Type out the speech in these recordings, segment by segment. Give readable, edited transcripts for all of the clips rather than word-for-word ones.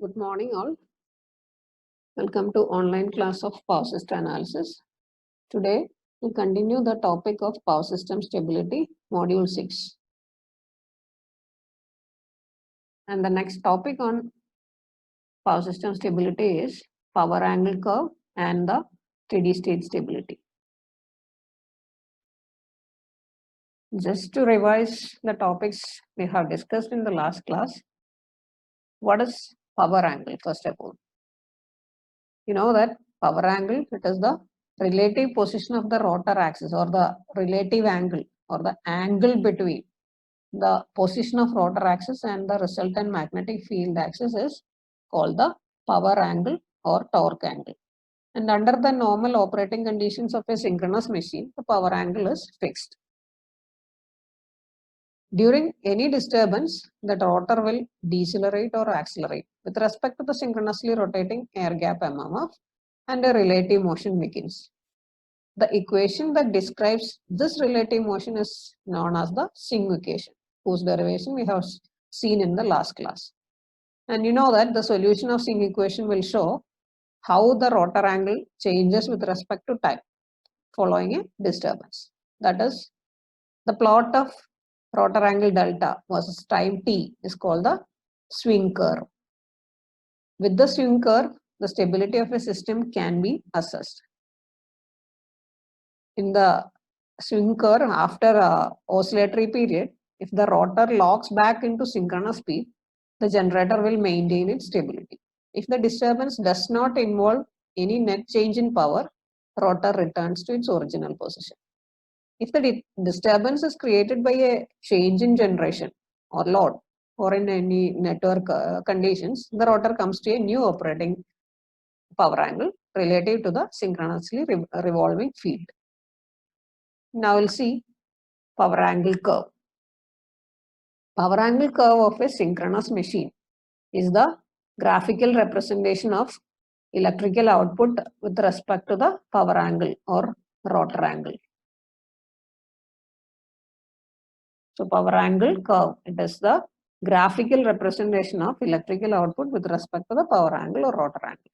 Good morning, all. Welcome to online class of power system analysis. Today, we continue the topic of power system stability, module 6. And the next topic on power system stability is power angle curve and the steady state stability. Just to revise the topics we have discussed in the last class, what is power angle, first of all? You know that power angle, it is the relative position of the rotor axis or the relative angle or the angle between the position of rotor axis and the resultant magnetic field axis is called the power angle or torque angle. And under the normal operating conditions of a synchronous machine, the power angle is fixed. During any disturbance, the rotor will decelerate or accelerate with respect to the synchronously rotating air gap MMF and a relative motion begins. The equation that describes this relative motion is known as the Singh equation, whose derivation we have seen in the last class. And you know that the solution of Singh equation will show how the rotor angle changes with respect to time following a disturbance. That is, the plot of rotor angle delta versus time t is called the swing curve. With the swing curve, the stability of a system can be assessed. In the swing curve, after a oscillatory period, if the rotor locks back into synchronous speed, the generator will maintain its stability. If the disturbance does not involve any net change in power, rotor returns to its original position. If the disturbance is created by a change in generation or load or in any network conditions, the rotor comes to a new operating power angle relative to the synchronously revolving field. Now we'll see power angle curve. Power angle curve of a synchronous machine is the graphical representation of electrical output with respect to the power angle or rotor angle. So power angle curve, it is the graphical representation of electrical output with respect to the power angle or rotor angle.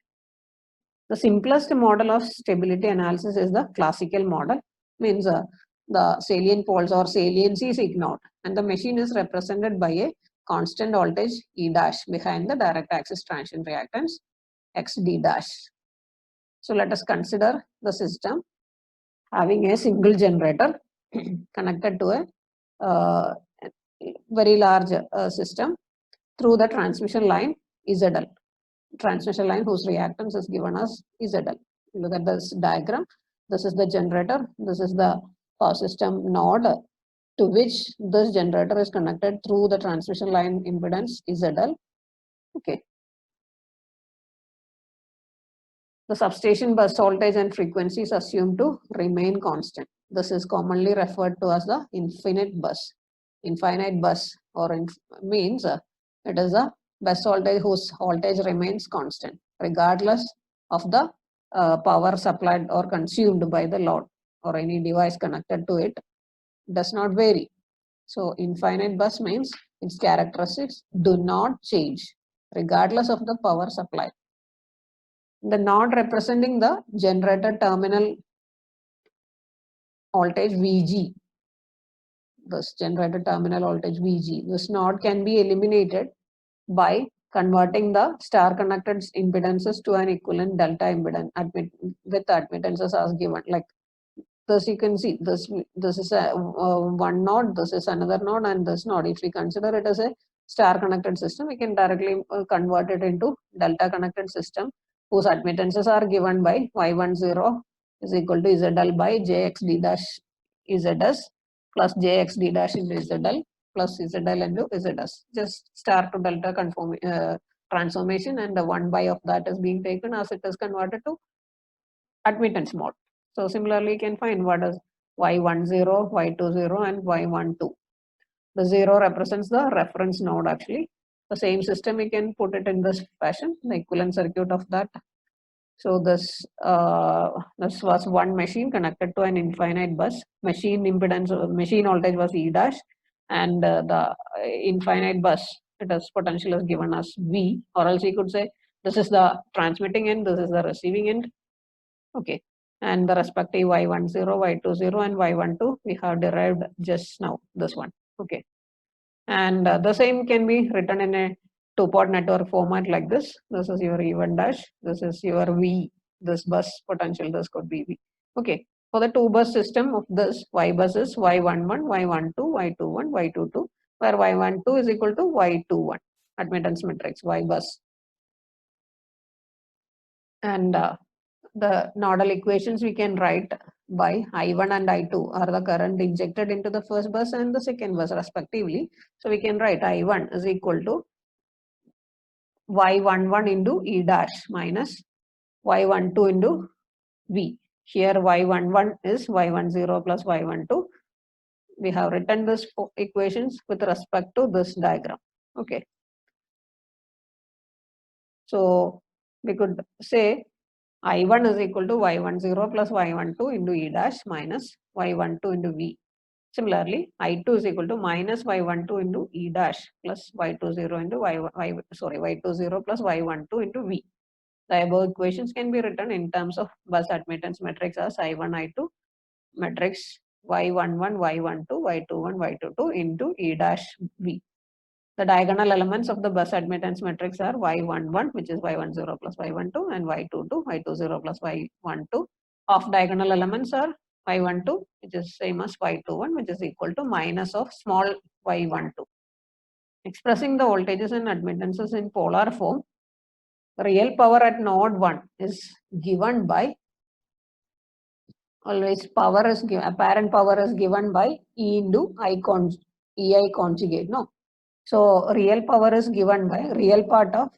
The simplest model of stability analysis is the classical model, means the salient poles or saliency is ignored and the machine is represented by a constant voltage E dash behind the direct axis transient reactance XD dash. So let us consider the system having a single generator connected to a very large system through the transmission line ZL. Transmission line whose reactance is given as ZL. Look at this diagram. This is the generator. This is the power system node to which this generator is connected through the transmission line impedance ZL. Okay. The substation bus voltage and frequency is assumed to remain constant. This is commonly referred to as the infinite bus. Infinite bus or means it is a bus voltage whose voltage remains constant regardless of the power supplied or consumed by the load or any device connected to it does not vary. So infinite bus means its characteristics do not change regardless of the power supply. The node representing the generator terminal voltage VG, this generator terminal voltage VG, this node can be eliminated by converting the star connected impedances to an equivalent delta impedance with admittances as given. Like this, you can see this is a one node, this is another node, and this node. If we consider it as a star connected system, we can directly convert it into delta connected system whose admittances are given by Y10 is equal to ZL by JXD dash ZS plus JXD dash into ZL plus ZL into ZS. Just star to delta transformation, and the 1 by of that is being taken as it is converted to admittance mode. So similarly, you can find what is Y10, Y20 and Y12. The 0 represents the reference node actually. The same system, you can put it in this fashion, the equivalent circuit of that. So this was one machine connected to an infinite bus. Machine impedance, machine voltage was E dash, and the infinite bus it is potential is given as V, or else you could say this is the transmitting end, this is the receiving end. Okay, and the respective y10, y20, and y12 we have derived just now, this one. Okay, and the same can be written in a two-part network format like this. This is your E1 dash, this is your V, this bus potential, this could be V. Okay, for the two bus system of this, Y bus is Y11, Y12, Y21, Y22, where Y12 is equal to Y21, admittance matrix, Y bus. And the nodal equations we can write by I1 and I2 are the current injected into the first bus and the second bus respectively. So we can write I1 is equal to Y11 into E dash minus Y12 into V. Here Y11 is Y10 plus Y12. We have written this equations with respect to this diagram. Okay. So we could say I1 is equal to Y10 plus Y12 into E dash minus Y12 into V. Similarly, I2 is equal to minus Y12 into E dash plus Y20 into Y20 plus Y12 into V. The above equations can be written in terms of bus admittance matrix as I1, I2 matrix Y11, Y12, Y21, Y22 into E dash V. The diagonal elements of the bus admittance matrix are Y11, which is Y10 plus Y12, and Y22, Y20 plus Y12. Off diagonal elements are Y12, which is same as Y21, which is equal to minus of small y12. Expressing the voltages and admittances in polar form, real power at node 1 is given by, always power is given, apparent power is given by E into EI conjugate, no? So real power is given by real part of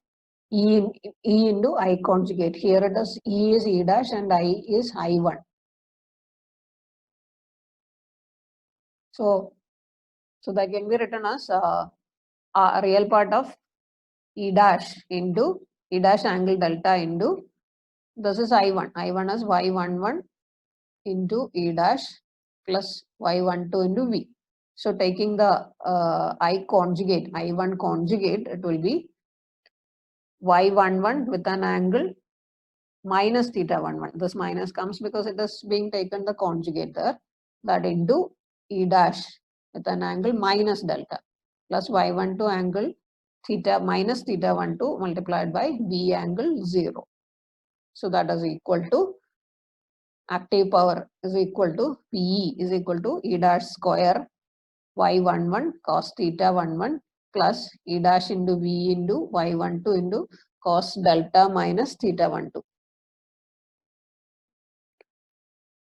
E into I conjugate. Here it is E is E dash and I is I1. So that can be written as a real part of E dash into E dash angle delta into, this is I1. I1 is Y11 into E dash plus Y12 into V. So taking the I conjugate, I1 conjugate, it will be Y11 with an angle minus theta 11. This minus comes because it is being taken the conjugate there, that into E dash with an angle minus delta plus Y12 angle theta minus theta 12 multiplied by V angle 0. So that is equal to, active power is equal to PE is equal to E dash square Y11 cos theta 11 plus E dash into V into Y12 into cos delta minus theta 12.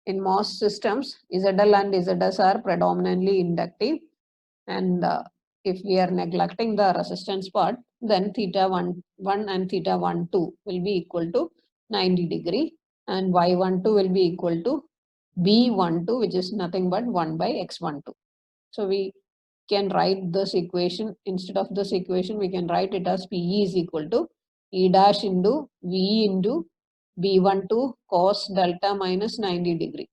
In MOS systems, ZL and ZS are predominantly inductive, and if we are neglecting the resistance part, then theta 1 and theta 12 will be equal to 90 degree, and Y12 will be equal to B12, which is nothing but 1 by X12. So we can write this equation, instead of this equation, we can write it as PE is equal to E dash into V into B12 cos delta minus 90 degree.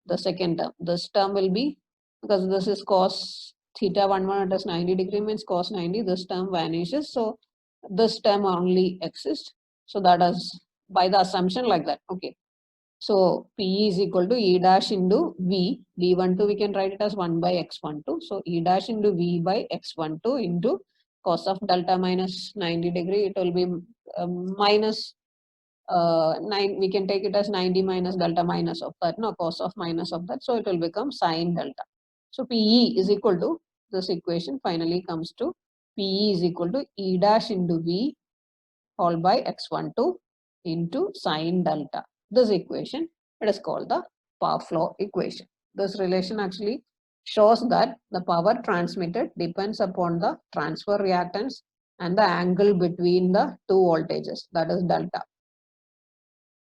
The second term, this term will be, because this is cos theta 11 at 90 degree means cos 90, this term vanishes. So this term only exists. So that is by the assumption like that. Okay. So PE is equal to E dash into V. V12 we can write it as 1 by X12. So E dash into V by X12 into cos of delta minus 90 degree. It will be minus 9. We can take it as 90 minus delta minus of that. No, cos of minus of that. So it will become sine delta. So PE is equal to, this equation finally comes to PE is equal to E dash into V all by X12 into sine delta. This equation, it is called the power flow equation. This relation actually shows that the power transmitted depends upon the transfer reactance and the angle between the two voltages, that is delta.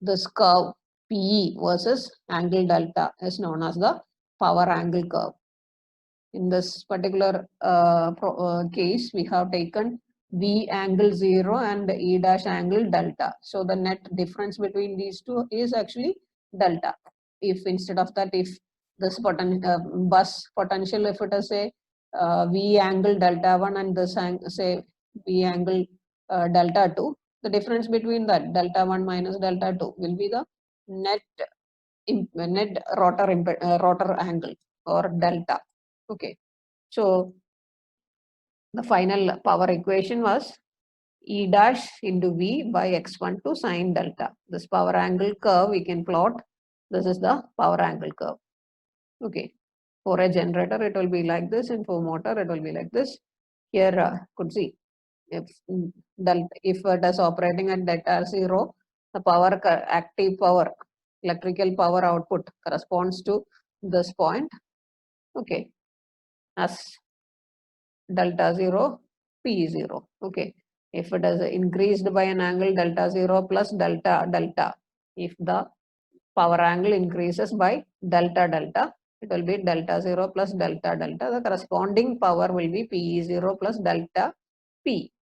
This curve PE versus angle delta is known as the power angle curve. In this particular case, we have taken V angle 0 and E dash angle delta. So the net difference between these two is actually delta. If instead of that, if this bus potential, if it is say V angle delta 1 and this say V angle delta 2. The difference between that delta 1 minus delta 2 will be the net rotor angle or delta. Okay, so the final power equation was E dash into V by x12 sine delta. This power angle curve we can plot. This is the power angle curve. Okay, for a generator it will be like this, and for motor it will be like this. Here could see if if it is operating at delta 0, the active power, electrical power output corresponds to this point. Okay, as delta 0, P0. Okay, if it is increased by an angle delta 0 plus delta, if the power angle increases by delta, it will be delta 0 plus delta. The corresponding power will be P0 plus delta P,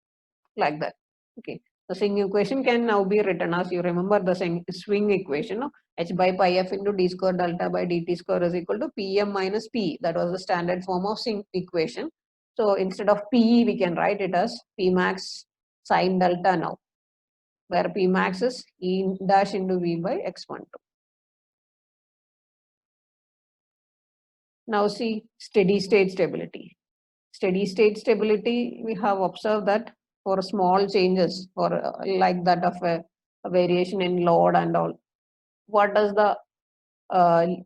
like that. Okay, the swing equation can now be written as, you remember the swing equation, no? H by pi f into d square delta by dt square is equal to Pm minus P. That was the standard form of swing equation. So instead of P, we can write it as P max sine delta now, where P max is E dash into V by x12. Now see steady state stability. Steady state stability, we have observed that for small changes or like that of a variation in load and all, what does the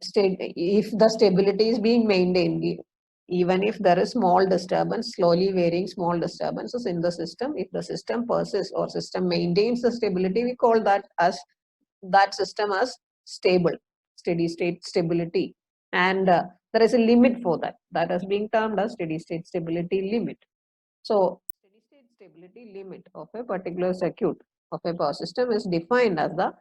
state, if the stability is being maintained, even if there is small disturbance, slowly varying small disturbances in the system, if the system persists or system maintains the stability, we call that system as stable, steady state stability. And there is a limit for that. That is being termed as steady state stability limit. So steady state stability limit of a particular circuit of a power system is defined as the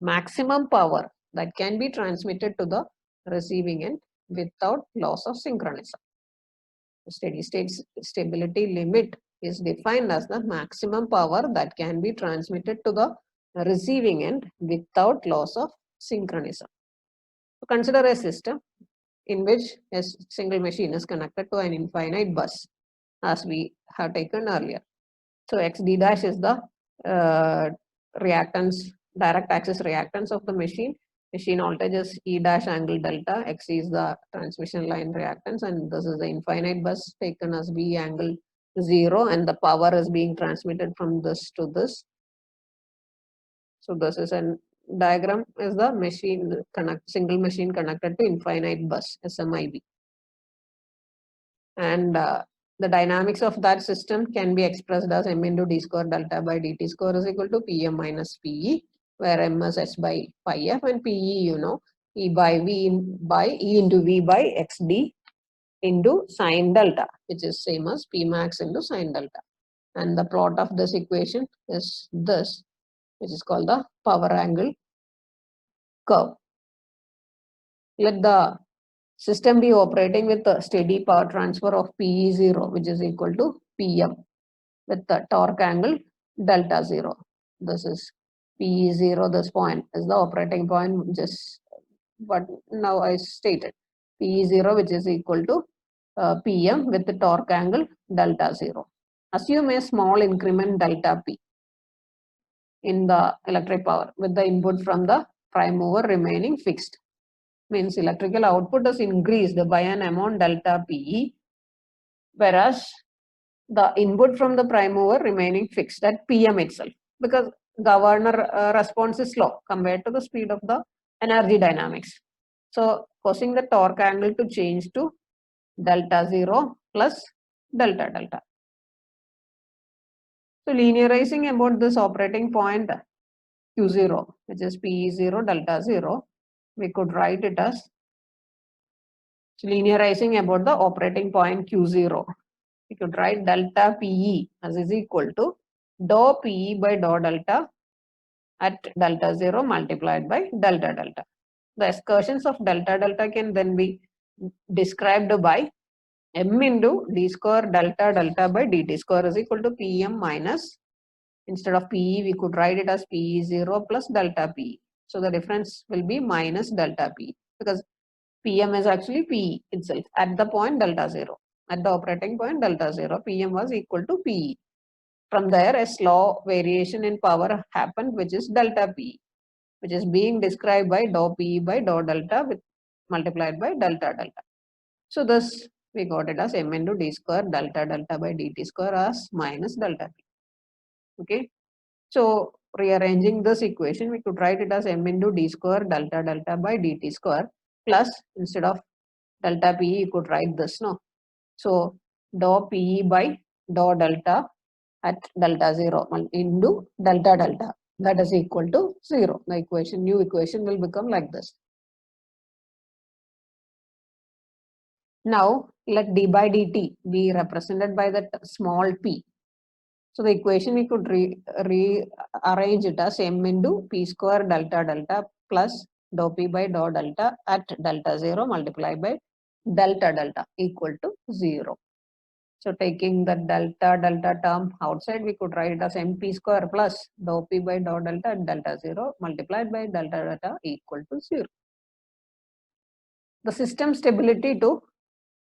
maximum power that can be transmitted to the receiving end without loss of synchronism. The steady state stability limit is defined as the maximum power that can be transmitted to the receiving end without loss of synchronism. So consider a system in which a single machine is connected to an infinite bus, as we have taken earlier. So XD dash is the reactance, direct axis reactance of the machine. Machine voltage is E dash angle delta. X is the transmission line reactance, and this is the infinite bus taken as V angle 0, and the power is being transmitted from this to this. So this is a diagram is the machine single machine connected to infinite bus, SMIB. And the dynamics of that system can be expressed as m into d square delta by dt square is equal to Pm minus Pe, where m is h by pi f, and Pe, you know, E by V by E into V by xd into sine delta, which is same as P max into sine delta. And the plot of this equation is this, which is called the power angle curve. Let the system be operating with a steady power transfer of Pe0, which is equal to Pm, with the torque angle delta 0. This is Pe0, this point is the operating point, just what now I stated. Pe0, which is equal to Pm with the torque angle delta 0. Assume a small increment delta P in the electric power with the input from the prime mover remaining fixed. Means electrical output is increased by an amount delta Pe, whereas the input from the prime mover remaining fixed at Pm itself, because governor response is slow compared to the speed of the energy dynamics. So causing the torque angle to change to delta 0 plus delta. So linearizing about this operating point Q0, which is Pe0 delta 0, we could write it as, linearizing about the operating point Q0. We could write delta Pe as is equal to dou Pe by dou delta at delta 0 multiplied by delta. The excursions of delta can then be described by m into d square delta by dt square is equal to Pm minus, instead of Pe, we could write it as Pe0 plus delta Pe. So the difference will be minus delta P, because Pm is actually Pe itself at the point delta 0. At the operating point delta 0, Pm was equal to Pe. From there, a slow variation in power happened, which is delta P, which is being described by dou P by dou delta with multiplied by delta delta. So thus we got it as m into d square delta delta by dt square as minus delta P. Okay. So rearranging this equation, we could write it as m into d square delta delta by dt square plus, instead of delta P, you could write this, no? So dou P by dou delta at delta 0 into delta delta, that is equal to 0. The equation, new equation will become like this. Now let d by dt be represented by that small p. So the equation we could rearrange it as m into p square delta delta plus dou p by dou delta at delta 0 multiplied by delta delta equal to 0. So taking the delta delta term outside, we could write it as mp square plus dou p by dou delta at delta 0 multiplied by delta delta equal to 0. The system stability to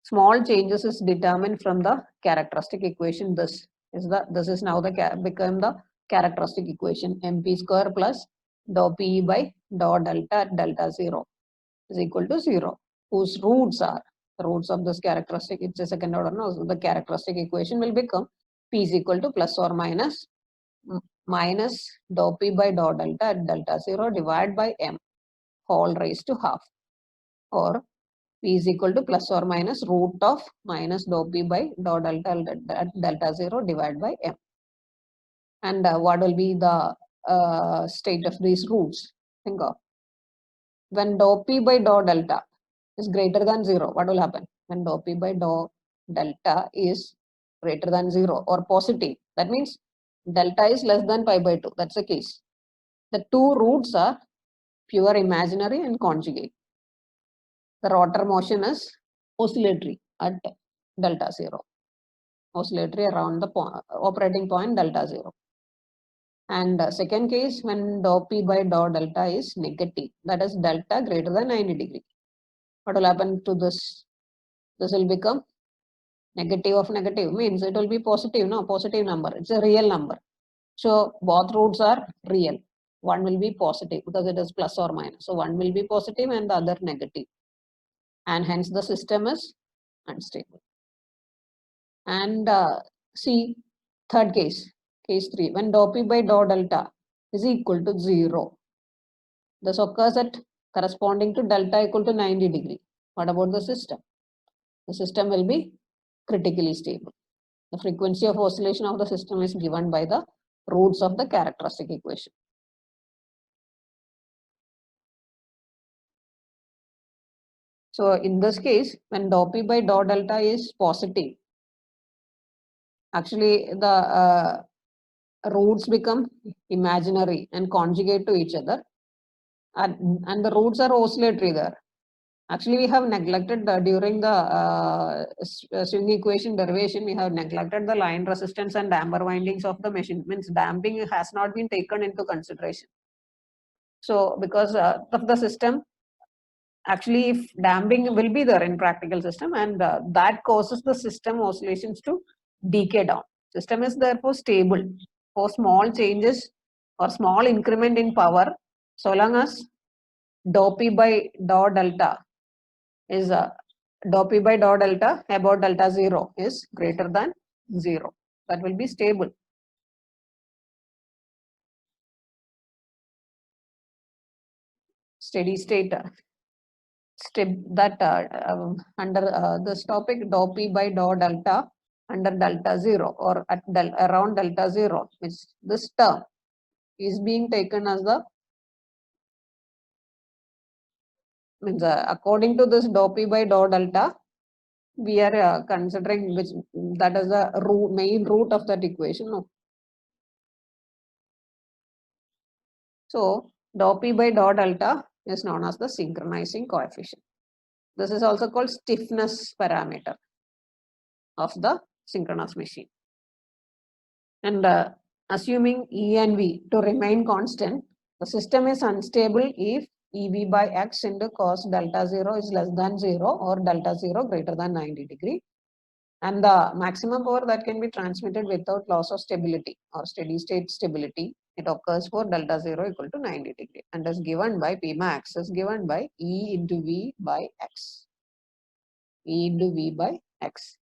small changes is determined from the characteristic equation. This is now become the characteristic equation. Mp square plus dou p by dou delta at delta 0 is equal to 0, whose roots are the roots of this characteristic. It's a second order. No, so the characteristic equation will become p is equal to plus or minus dou p by dou delta at delta 0 divided by m whole raised to half, or p is equal to plus or minus root of minus dou p by dou delta at delta 0 divided by m. And what will be the state of these roots? Think of, when dou p by dou delta is greater than 0, what will happen? When dou p by dou delta is greater than 0 or positive, that means delta is less than pi by 2. That's the case. The two roots are pure imaginary and conjugate. The rotor motion is oscillatory at delta 0, oscillatory around the operating point delta 0. And second case, when dou p by dou delta is negative, that is delta greater than 90 degree. What will happen to this? This will become negative of negative, means it will be positive, no, positive number. It's a real number. So both roots are real. One will be positive because it is plus or minus. So one will be positive and the other negative. And hence the system is unstable. And see, third case, case 3, when dou p by dou delta is equal to 0. This occurs at corresponding to delta equal to 90 degree. What about the system? The system will be critically stable. The frequency of oscillation of the system is given by the roots of the characteristic equation. So in this case, when dou p by dou delta is positive, actually the roots become imaginary and conjugate to each other, and the roots are oscillatory there. Actually, we have neglected during the swing equation derivation, we have neglected the line resistance and damper windings of the machine. Means damping has not been taken into consideration. So because of the system, actually if damping will be there in practical system, and that causes the system oscillations to decay down. System is therefore stable for small changes or small increment in power, so long as dou p by dou delta is dou p by dou delta about delta 0 is greater than 0. That will be stable. Steady state under this topic, dou p by dou delta under delta 0 or at around delta 0, which this term is being taken as the, means according to this dou p by dou delta, we are considering which, that is the main root of that equation. No? So dou p by dou delta is known as the synchronizing coefficient. This is also called stiffness parameter of the synchronous machine. And assuming E and V to remain constant, the system is unstable if EV by X into cos delta 0 is less than 0 or delta 0 greater than 90 degree. And the maximum power that can be transmitted without loss of stability or steady state stability, it occurs for delta 0 equal to 90 degree and is given by P max is given by E into V by X. E into V by X.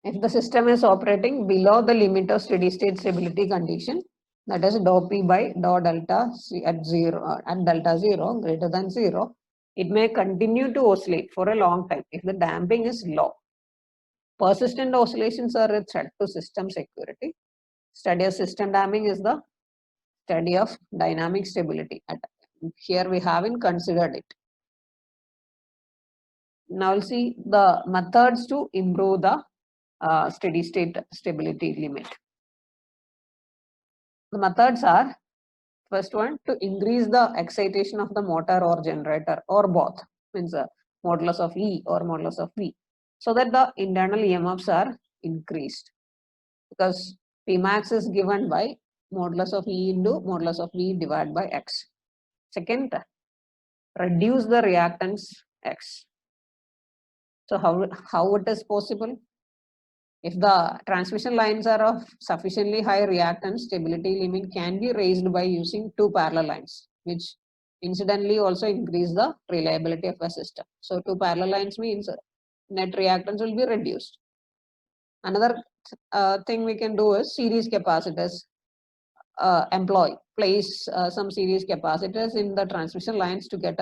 If the system is operating below the limit of steady state stability condition, that is dou P by dou delta C at delta 0 greater than 0, it may continue to oscillate for a long time if the damping is low. Persistent oscillations are a threat to system security. Study of system damping is the study of dynamic stability. Here we haven't considered it. Now we'll see the methods to improve the steady state stability limit. The methods are, first one, to increase the excitation of the motor or generator or both, means modulus of E or modulus of V, so that the internal EMFs are increased, because P max is given by modulus of E into modulus of V divided by X. Second, reduce the reactance X. So how it is possible? If the transmission lines are of sufficiently high reactance, stability limit can be raised by using two parallel lines, which incidentally also increase the reliability of a system. So two parallel lines means net reactance will be reduced. Another thing we can do is series capacitors. Place some series capacitors in the transmission lines to get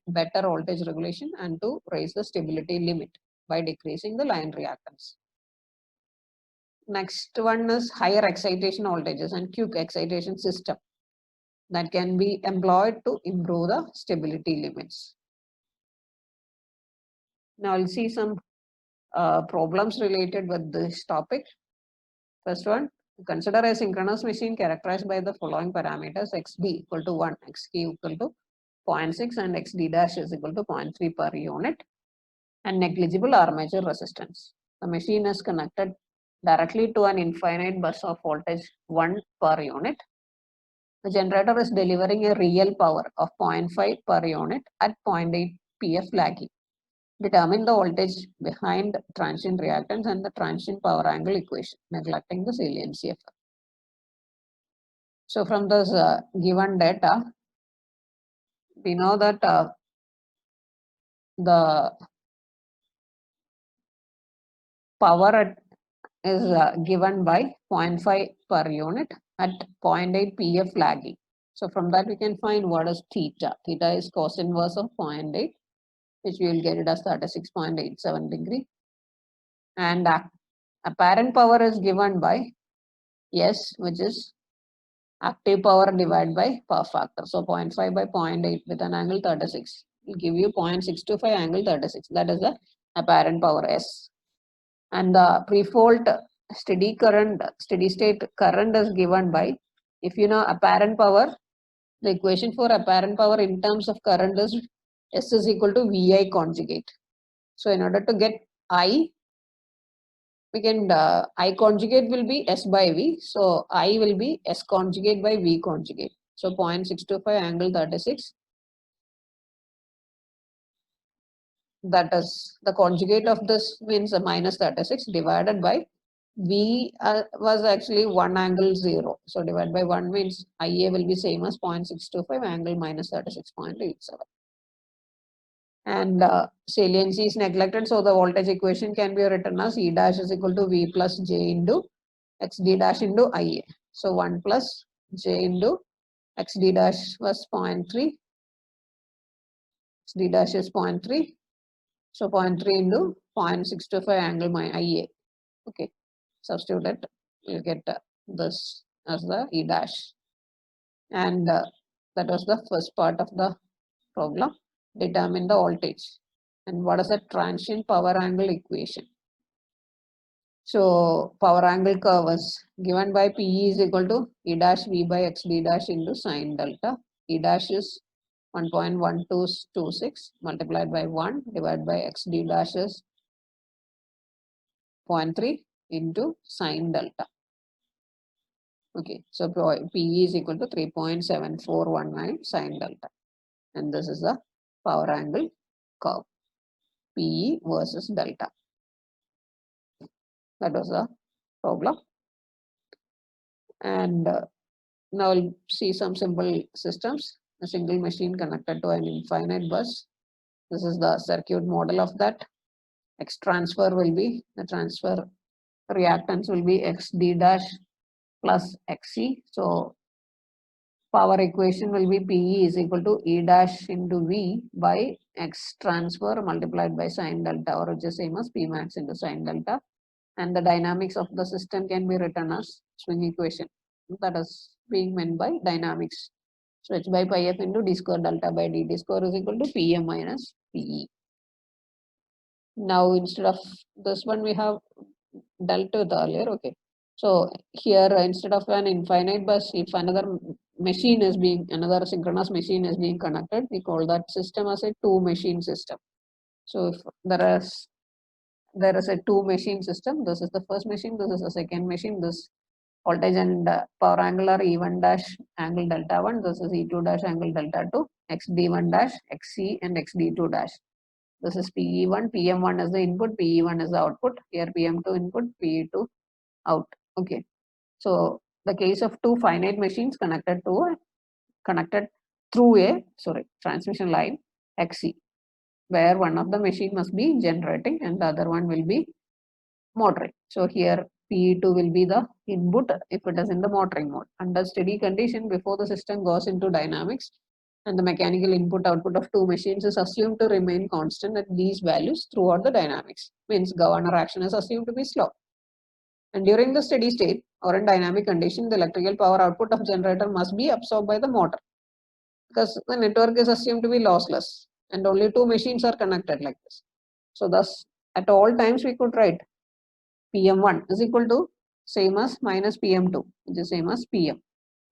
better voltage regulation and to raise the stability limit by decreasing the line reactance. Next one is higher excitation voltages and quick excitation system that can be employed to improve the stability limits. Now I'll see some problems related with this topic. First one, consider a synchronous machine characterized by the following parameters: xb equal to 1, xk equal to 0.6 and xd dash is equal to 0.3 per unit and negligible armature resistance. The machine is connected directly to an infinite bus of voltage 1 per unit. The generator is delivering a real power of 0.5 per unit at 0.8 PF lagging. Determine the voltage behind transient reactance and the transient power angle equation, neglecting the saliency effect. So from this given data, we know that the power is given by 0.5 per unit at 0.8 PF lagging. So from that we can find what is theta. Theta is cos inverse of 0.8, which we will get it as 36.87 degree. And apparent power is given by S, which is active power divided by power factor. So 0.5 by 0.8 with an angle 36 will give you 0.625 angle 36. That is the apparent power S. And the pre-fault steady state current is given by, if you know apparent power, the equation for apparent power in terms of current is S is equal to VI conjugate. So in order to get I, we can I conjugate will be S by V. So I will be S conjugate by V conjugate. So 0.625 angle 36. That is the conjugate of this means a minus 36 divided by V was actually 1 angle 0. So divided by 1 means IA will be same as 0.625 angle minus 36.87. And saliency is neglected. So the voltage equation can be written as E dash is equal to V plus J into XD dash into IA. So 1 plus J into XD dash was 0.3. XD dash is 0.3. So 0.3 into 0.625 angle my IA. Okay. Substitute it. You get this as the E dash. And that was the first part of the problem. Determine the voltage. And what is the transient power angle equation? So power angle curve is given by PE is equal to E dash V by XD dash into sine delta. E dash is 1.1226 multiplied by 1 divided by XD dash is 0.3 into sine delta. Okay, so PE is equal to 3.7419 sine delta. And this is the power angle curve. PE versus delta. That was the problem. And now we'll see some simple systems. A single machine connected to an infinite bus. This is the circuit model of that. X transfer will be, the transfer reactance will be XD dash plus XC. So power equation will be PE is equal to E dash into V by X transfer multiplied by sine delta, or which is same as P max into sine delta. And the dynamics of the system can be written as swing equation. That is being meant by dynamics. So H by pi f into d square delta by dt square is equal to Pm minus Pe. Now instead of this one we have dealt with earlier. Okay. So here instead of an infinite bus, if another machine is being, another synchronous machine is being connected, we call that system as a two machine system. So if there is a two machine system, this is the first machine, this is the second machine, this voltage and power angle are E1 dash angle delta 1, this is E2 dash angle delta 2, XD1 dash, XC and XD2 dash. This is PE1, PM1 is the input, PE1 is the output, here PM2 input, PE2 out. Okay. So the case of two finite machines connected through a transmission line XC, where one of the machine must be generating and the other one will be motoring. So here PE2 will be the input if it is in the motoring mode. Under steady condition, before the system goes into dynamics, and the mechanical input output of two machines is assumed to remain constant at these values throughout the dynamics. Means governor action is assumed to be slow. And during the steady state or in dynamic condition, the electrical power output of generator must be absorbed by the motor, because the network is assumed to be lossless and only two machines are connected like this. So thus at all times we could write PM1 is equal to same as minus PM2, which is same as PM.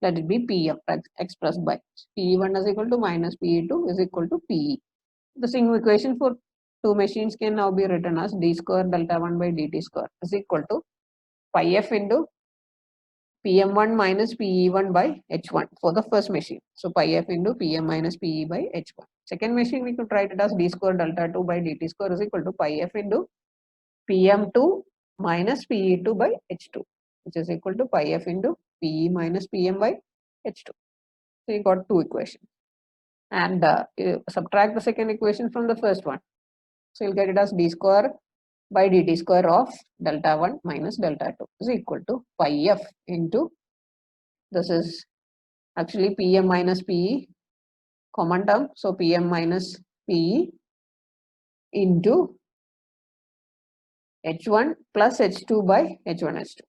Let it be PM expressed by PE1 is equal to minus PE2 is equal to PE. The same equation for two machines can now be written as d square delta 1 by dt square is equal to pi f into PM1 minus PE1 by H1 for the first machine. So pi f into PM minus PE by H1. Second machine we could write it as d square delta 2 by dt square is equal to pi f into PM2 minus PE2 by H2, which is equal to pi f into PE minus PM by H2. So you got two equations. And you subtract the second equation from the first one. So you'll get it as d square by dt square of delta 1 minus delta 2 is equal to pi f into, this is actually PM minus PE common term. So PM minus PE into H1 plus H2 by H1 H2,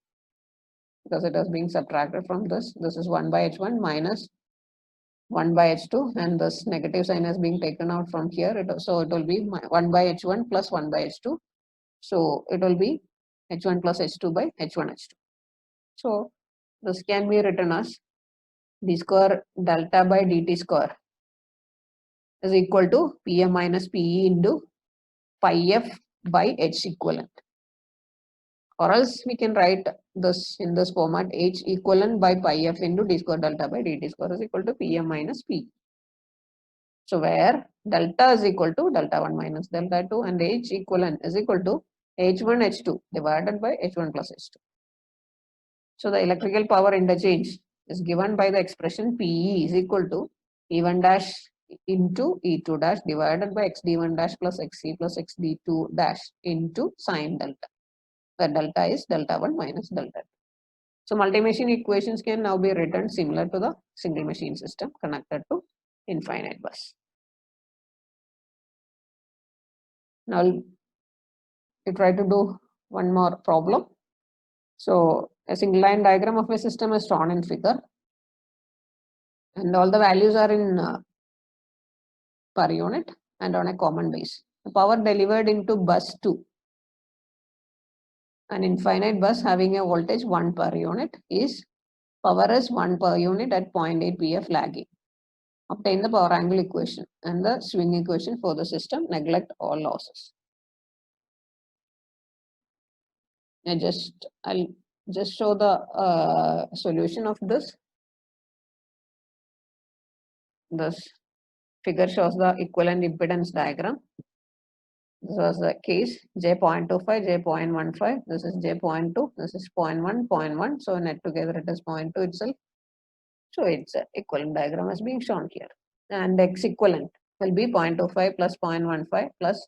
because it is being subtracted from this. This is 1 by H1 minus 1 by H2, and this negative sign is being taken out from here. So it will be 1 by H1 plus 1 by H2. So it will be H1 plus H2 by H1 H2. So this can be written as d square delta by dt square is equal to PM minus PE into pi f by H equivalent. Or else we can write this in this format: H equivalent by pi f into d square delta by dt square is equal to PM minus P. So where delta is equal to delta 1 minus delta 2 and H equivalent is equal to H1 H2 divided by H1 plus H2. So the electrical power interchange is given by the expression PE is equal to E1 dash into E2 dash divided by XD1 dash plus XC plus XD2 dash into sine delta, where delta is delta 1 minus delta 2. So multi-machine equations can now be written similar to the single machine system connected to infinite bus. Now we try to do one more problem. So a single line diagram of a system is drawn in figure, and all the values are in per unit and on a common base. The power delivered into bus 2, an infinite bus having a voltage 1 per unit, is power is 1 per unit at 0.8 pf lagging. Obtain the power angle equation and the swing equation for the system. Neglect all losses. I'll just show the solution of this. This figure shows the equivalent impedance diagram. This was the case j 0.25, j 0.15, this is j 0.2, this is 0.1, 0.1. So net together it is 0.2 itself. So its equivalent diagram is being shown here. And x equivalent will be 0.25 plus 0.15 plus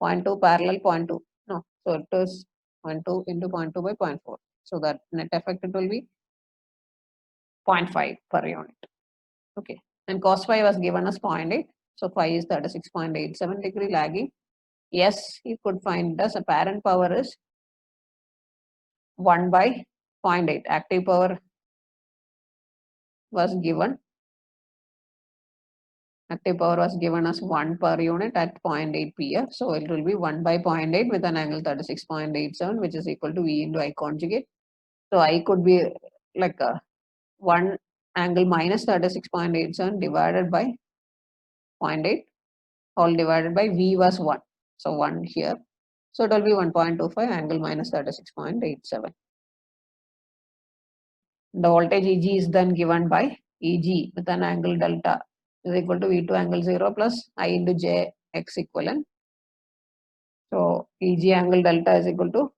0.2 parallel 0.2. No, so it is 0.2 into 0.2 by 0.4. So that net effect it will be 0.5 per unit. Okay, and cos phi was given as 0.8. So phi is 36.87 degree lagging. Yes, you could find as apparent power is 1 by 0.8. Active power was given. Active power was given as 1 per unit at 0.8 PF. So it will be 1 by 0.8 with an angle 36.87, which is equal to V into I conjugate. So I could be like 1 angle minus 36.87 divided by 0.8, all divided by V was 1. So 1 here. So it will be 1.25 angle minus 36.87. The voltage EG is then given by EG with an angle delta is equal to V2 angle 0 plus I into J X equivalent. So EG angle delta is equal to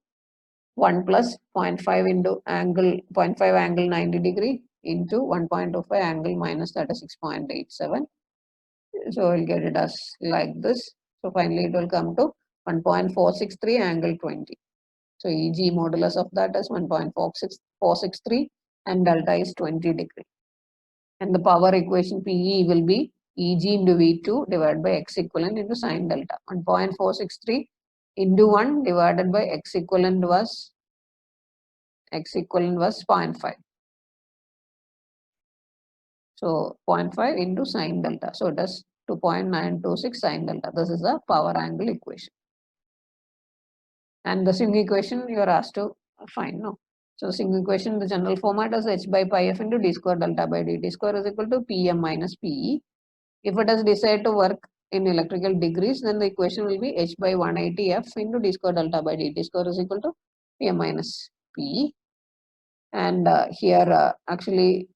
1 plus 0.5 into angle 0.5 angle 90 degree into 1.25 angle minus 36.87. So we'll get it as like this. So finally it will come to 1.463 angle 20. So EG modulus of that is 1.463 and delta is 20 degree. And the power equation PE will be EG into V2 divided by X equivalent into sine delta. 1.463 into 1 divided by X equivalent was 0.5. So 0.5 into sine delta. So it is 2.926 sine delta. This is the power angle equation. And the swing equation you are asked to find. No. So swing equation, the general format is h by pi f into d square delta by dt square is equal to Pm minus Pe. If it is decided to work in electrical degrees, then the equation will be h by 180 f into d square delta by dt square is equal to Pm minus Pe. And here actually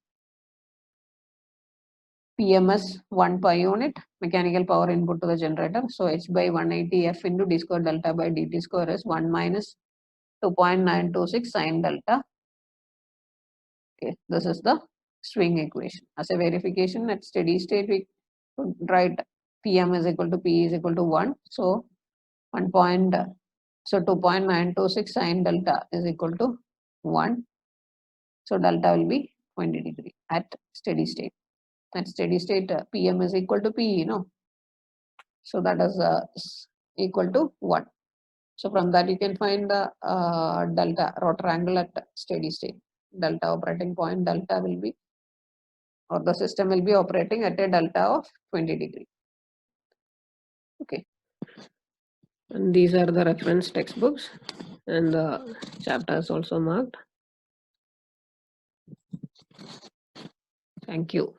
PMS 1 per unit mechanical power input to the generator. So h by 180 f into d square delta by dt square is 1 minus 2.926 sine delta. Okay, this is the swing equation. As a verification at steady state, we could write PM is equal to P is equal to 1. So 2.926 sine delta is equal to 1. So delta will be 20 degree at steady state. At steady state, PM is equal to PE, no? So that is equal to 1. So from that you can find the delta rotor angle at steady state. Delta operating point delta will be, or the system will be operating at a delta of 20 degree. Okay. And these are the reference textbooks and the chapter is also marked. Thank you.